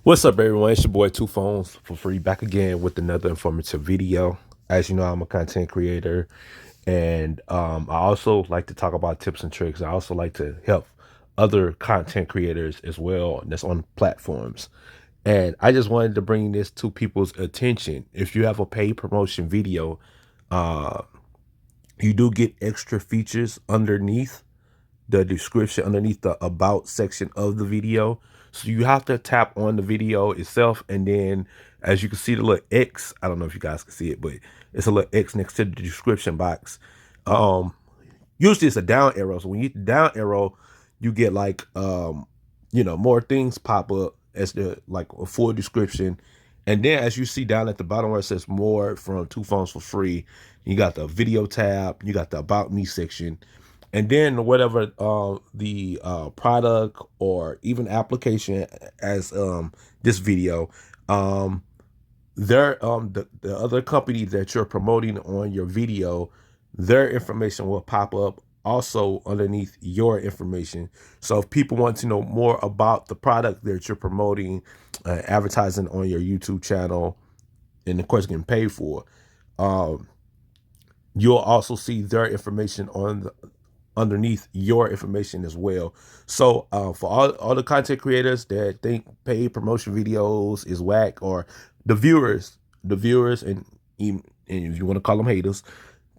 What's up, everyone? It's your boy TuPhones for free, back again with another informative video. As you know, I'm a content creator, and I also like to talk about tips and tricks. I also like to help other content creators as well that's on platforms. And I just wanted to bring this to people's attention. If you have a paid promotion video, uh, you do get extra features underneath the description, underneath the about section of the video. So you have to tap on the video itself, and then as you can see the little X, I don't know if you guys can see it, but it's a little X next to the description box. Um, Usually it's a down arrow. So when you hit the down arrow, you get like more things pop up as the like a full description. And then as you see down at the bottom where it says more from TuPhones for free, you got the video tab, you got the about me section, and then whatever the product or even application as this video, um the other company that you're promoting on your video, their information will pop up also underneath your information. So if people want to know more about the product that you're promoting, advertising on your YouTube channel, and of course getting paid for, um, you'll also see their information on underneath your information as well. So for all the content creators that think paid promotion videos is whack, or the viewers and if you want to call them haters,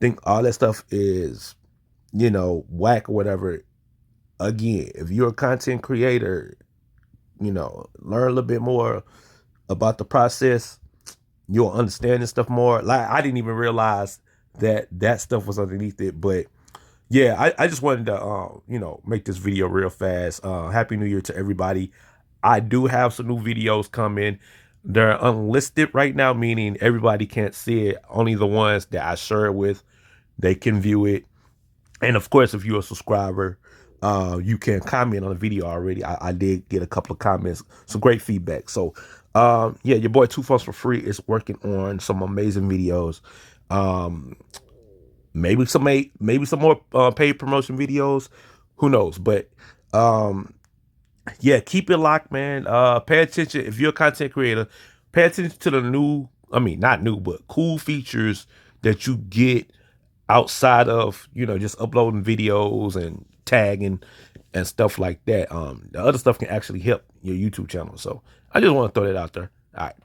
think all that stuff is whack or whatever. Again, if you're a content creator, learn a little bit more about the process, you'll understand this stuff more. Like, I didn't even realize that stuff was underneath it. But yeah, I just wanted to make this video real fast. Happy New Year to everybody. I do have some new videos coming. They're unlisted right now, meaning everybody can't see it. Only the ones that I share it with, they can view it. And of course, if you're a subscriber, you can comment on the video already. I did get a couple of comments, some great feedback. So yeah, your boy TuPhones for free is working on some amazing videos. Um, maybe some more paid promotion videos. Who knows? But yeah, keep it locked, man. Pay attention. If you're a content creator, pay attention to the new, I mean, not new, but cool features that you get outside of, just uploading videos and tagging and stuff like that. The other stuff can actually help your YouTube channel. So I just want to throw that out there. All right.